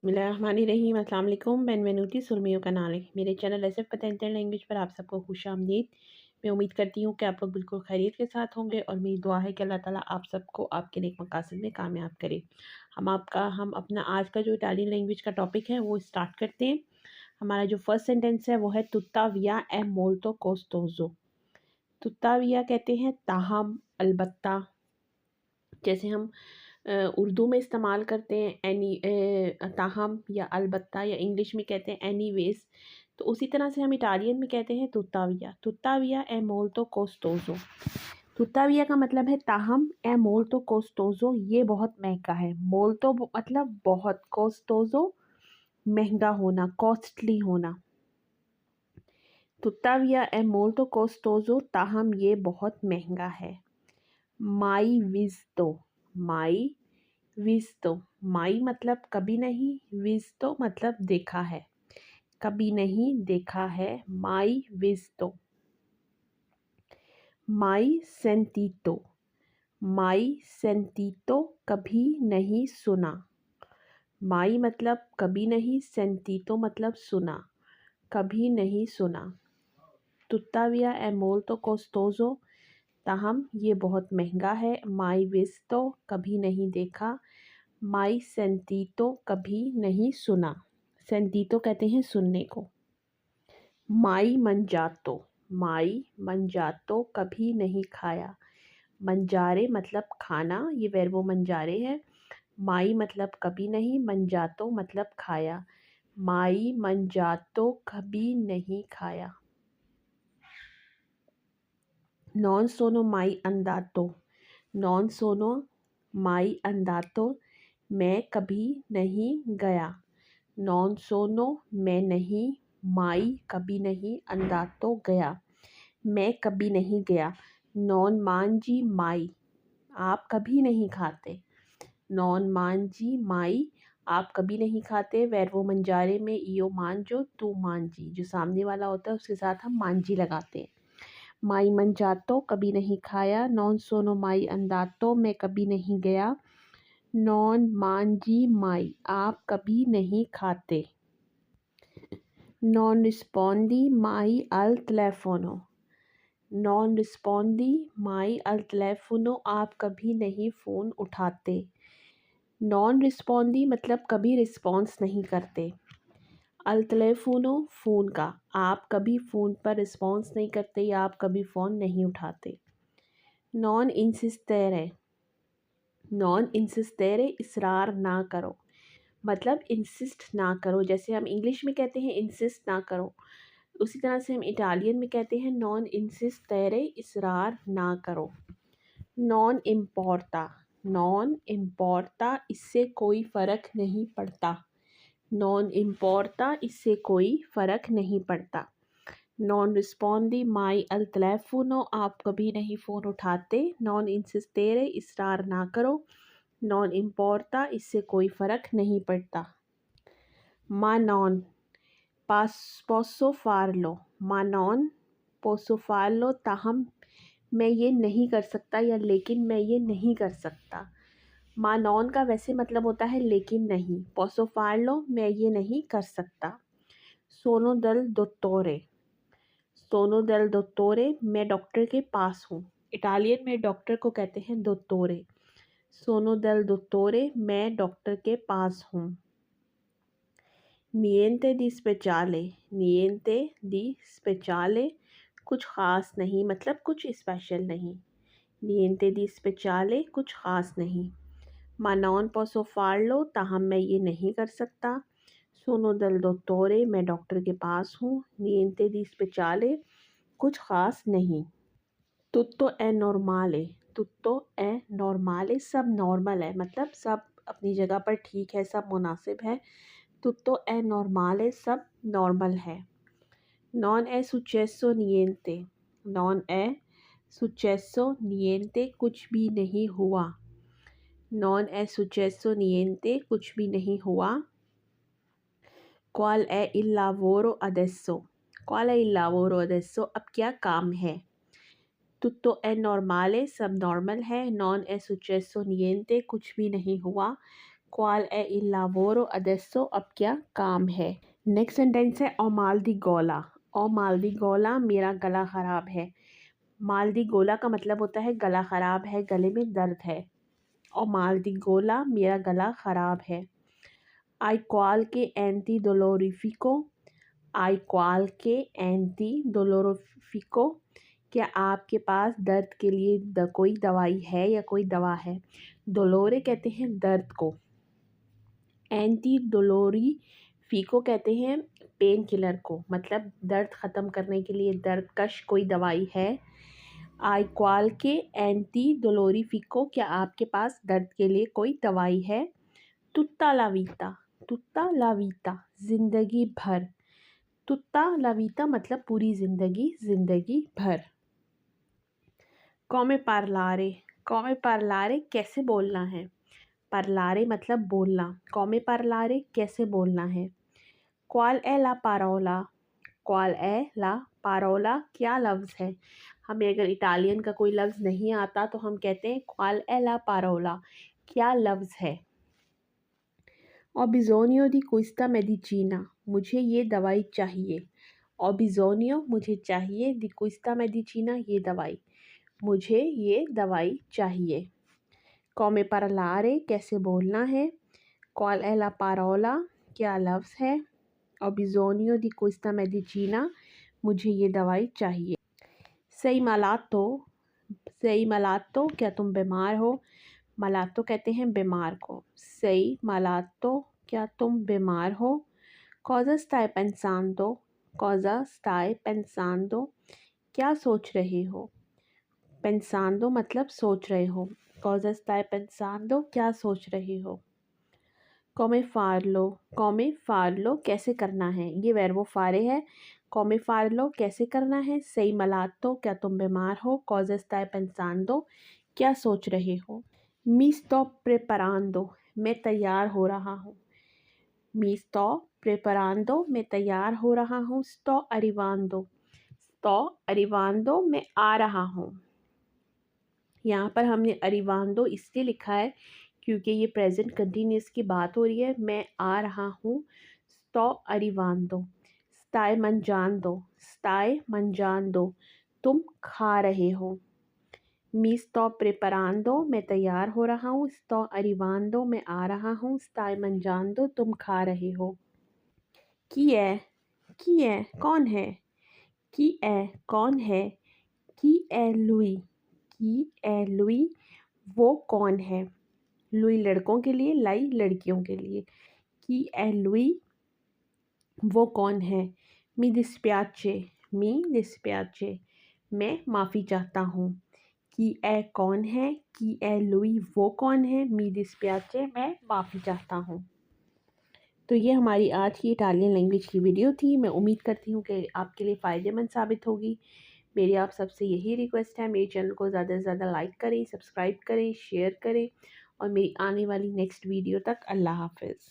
बिस्मिल्लाहिर्रहमानिर्रहीम। अस्सलाम वालेकुम। बेनवेनुटी सुरमियों का नाले मेरे चैनल एसएफ पतंजल लैंग्वेज पर आप सबको खुशामदीद। मैं उम्मीद करती हूँ कि आप लोग बिल्कुल खैरियत के साथ होंगे और मेरी दुआ है कि अल्लाह ताला आप सबको आपके नेक मकासद में कामयाब करे। हम अपना आज का जो इटालियन लैंग्वेज का टॉपिक है वो स्टार्ट करते हैं। हमारा जो फर्स्ट सेंटेंस है वो है तुत्ताविया ए मोल्तो कोस्टोजो। तुत्ताविया कहते हैं ताहम, अलबत्ता। जैसे हम उर्दू में इस्तेमाल करते हैं ताहम या अलबत्ता, या इंग्लिश में कहते हैं एनीवेज। तो उसी तरह से हम इटालियन में कहते हैं तुत्ताविया। तुत्ताविया ए मोल्तो कोस्टोजो। तुत्ताविया का मतलब है ताहम, ए मोल्तो कोस्टोजो ये बहुत महंगा है। मोल्तो मतलब बहुत, कोस्टोजो महंगा होना, कॉस्टली होना। तुत्ताविया ए मोल्तो कोस्टोजो ताहम ये बहुत महंगा है। माई विज़्तो, माई विज़्तो, माई मतलब कभी नहीं, विज़्तो मतलब देखा है, कभी नहीं देखा है। माई विज़्तो। माई सेंटीतो, माई सेंटीतो कभी नहीं सुना। माई मतलब कभी नहीं, सेंटीतो मतलब सुना, कभी नहीं सुना। तुत्ताविया ए मोल्तो कोस्टोजो ताहम ये बहुत महंगा है। माई विज़्तो कभी नहीं देखा। माई सेंटीतो कभी नहीं सुना। सेंटीतो कहते हैं सुनने को। माई मंजातो, माई मंजातो कभी नहीं खाया। मंजारे मतलब खाना, ये वर्बो मंजारे है। माई मतलब कभी नहीं, मंजातो मतलब खाया। माई मंजातो कभी नहीं खाया। नॉन सोनो माई अंदातो, नॉन सोनो माई अंदातो मैं कभी नहीं गया। नॉन सोनो मैं नहीं, माई कभी नहीं, अंदातो गया, मैं कभी नहीं गया। नॉन मांजी माई आप कभी नहीं खाते। नॉन मांजी माई आप कभी नहीं खाते। वर्बो मंजारे में इयो मांजो तू मांजी, जो सामने वाला होता है उसके साथ हम मांजी लगाते हैं। माई मंजातो कभी नहीं खाया। नॉन सोनो माई अंदातो मैं कभी नहीं गया। नॉन मांजी माई आप कभी नहीं खाते। नॉन रिस्पोंडी माई अल टेलीफोनो, नॉन रिस्पोंडी माई अल टेलीफोनो आप कभी नहीं फ़ोन उठाते। नॉन रिस्पोंडी मतलब कभी रिस्पॉन्स नहीं करते। अल टेलीफोनो फ़ोन का, आप कभी फ़ोन पर रिस्पॉन्स नहीं करते या आप कभी फ़ोन नहीं उठाते। नॉन इंसिस्टेरे, नॉन इंसिस्टेरे इसरार ना करो, मतलब इंसिस्ट ना करो। जैसे हम इंग्लिश में कहते हैं इंसिस्ट ना करो, उसी तरह से हम इटालियन में कहते हैं नॉन इंसिस्टेरे इसरार ना करो। नॉन इम्पोर्टा, नॉन इम्पोर्टा इससे कोई फ़र्क नहीं पड़ता। नॉन इम्पोर्टा इससे कोई फ़र्क नहीं पड़ता। नॉन रिस्पोंडी माई अल टेलीफोनो आप कभी नहीं फ़ोन उठाते। नॉन इंसिस्टेरे इसरार ना करो। नॉन इम्पोर्टा इससे कोई फ़र्क नहीं पड़ता। मा नॉन पास पोसो फार्लो, मा नॉन पोसो फार्लो ताहम मैं ये नहीं कर सकता, या लेकिन मैं ये नहीं कर सकता। मा नॉन का वैसे मतलब होता है लेकिन नहीं। पोसो फार्लो मैं ये नहीं कर सकता। सोनो दल दोत्तोरे, सोनो देल दोत्तोरे मैं डॉक्टर के पास हूँ। इटालियन में डॉक्टर को कहते हैं दोत्तोरे। सोनो देल दोत्तोरे मैं डॉक्टर के पास हूँ। नियंते दी स्पेचाले, नियंते दी स्पेचाले कुछ ख़ास नहीं, मतलब कुछ स्पेशल नहीं। नियंते दी स्पेचाले कुछ ख़ास नहीं। मा नॉन पोसो फार्लो ताहम मैं ये नहीं कर सकता। सोनो देल दोत्तोरे मैं डॉक्टर के पास हूँ। नियंते दी स्पेचाले कुछ ख़ास नहीं। तुत्तो ए नॉर्माले, तुत्तो ए नॉर्माले सब नॉर्मल है, मतलब सब अपनी जगह पर ठीक है, सब मुनासिब है। तुत्तो ए नॉर्माले सब नॉर्मल है। नॉन ए सुचेसो नियंते, नॉन ए सुचेसो नियंते कुछ भी नहीं हुआ। नॉन ए सुचेसो नियंते कुछ भी नहीं हुआ। क्वाल ए इल लावोरो अदेसो, क्वाल ए इल लावोरो अदेसो अब क्या काम है। तुत्तो ए नॉर्माले सब नॉर्मल है। नॉन ए सुचेसो नियंते कुछ भी नहीं हुआ। क्वाल ए il lavoro adesso, अब क्या काम है। नेक्स्ट सेंटेंस है ओ माल दी गोला। ओ माल दी गोला, मेरा गला ख़राब है। माल दी गोला का मतलब होता है गला ख़राब है, गले में दर्द है। ओ माल दी गोला, मेरा गला ख़राब है। आई क्वाल के एंटी डोलोरिफिको। आई क्वाल के एंटी डोलोरिफिको, क्या आपके पास दर्द के लिए कोई दवाई है या कोई दवा है। डोलोरे कहते हैं दर्द को, एंटी डोलोरिफिको कहते हैं पेन किलर को, मतलब दर्द ख़त्म करने के लिए दर्द कश कोई दवाई है। आई क्वाल के एंटी डोलोरिफिको, क्या आपके पास दर्द के लिए कोई दवाई है। तुत्ता लावीता। तुत्ता लावीता, ज़िंदगी भर। तुत्ता लावीता मतलब पूरी ज़िंदगी, ज़िंदगी भर। कॉमे पार्लारे। कॉमे पार्लारे कैसे बोलना है। पार्लारे मतलब बोलना। कॉमे पार्लारे कैसे बोलना है। क्वाल ए ला पारोला। क्वाल ए ला पारोला, क्या लफ्ज़ है। हमें अगर इटालियन का कोई लफ्ज़ नहीं आता तो हम कहते हैं क्वाल ए ला पारोला, क्या लफ्ज़ है। ओ बिज़ोनियो दी क्विस्टा मेडिचिना, मुझे ये दवाई चाहिए। ओ बिज़ोनियो, मुझे चाहिए। दी क्विस्टा मेडिचिना, ये दवाई। मुझे ये दवाई चाहिए। कॉमे पार्लारे कैसे बोलना है। क्वाल ए ला पारोला, क्या लफ्ज़ है। ओ बिज़ोनियो दी क्विस्टा मेडिचिना, मुझे ये दवाई चाहिए। सही malato। सही malato, क्या तुम बीमार हो। malato कहते हैं बीमार को। सही malato, क्या तुम बीमार हो। cosa stai pensando। cosa stai pensando, क्या सोच रहे हो। pensando मतलब सोच रहे हो। cosa stai pensando, क्या सोच रहे हो। come farlo। come farlo कैसे करना है, ये verbo fare है। come farlo कैसे करना है। सही malato, क्या तुम बीमार हो। cosa stai pensando, क्या सोच रहे हो। mi sto preparando, मैं तैयार हो रहा हूँ। mi sto preparando, मैं तैयार हो रहा हूँ। sto arrivando। sto arrivando, मैं आ रहा हूँ। यहाँ पर हमने arrivando इसलिए लिखा है क्योंकि ये प्रेजेंट कंटिन्यूस की बात हो रही है। मैं आ रहा हूँ। sto arrivando। stai mangiando। stai mangiando, तुम खा रहे हो। मी sto preparando, मैं तैयार हो रहा हूँ। sto arrivando, मैं आ रहा हूँ। stai mangiando, तुम खा रहे हो। की है कौन है। की है कौन है। की है लुई। की है लुई, वो कौन है। लुई लड़कों के लिए, लाई लड़कियों के लिए। की है लुई, वो कौन है। मी dispiace। मी dispiace, मैं माफ़ी चाहता हूँ। की ए कौन है। की ए लुई, वो कौन है। मी dispiace, मैं माफ़ी चाहता हूँ। तो ये हमारी आज की इटालियन लैंग्वेज की वीडियो थी। मैं उम्मीद करती हूँ कि आपके लिए फ़ायदेमंद साबित होगी। मेरी आप सबसे यही रिक्वेस्ट है, मेरे चैनल को ज़्यादा से ज़्यादा लाइक करें, सब्सक्राइब करें, शेयर करें और मेरी आने वाली नेक्स्ट वीडियो तक अल्लाह हाफ़िज़।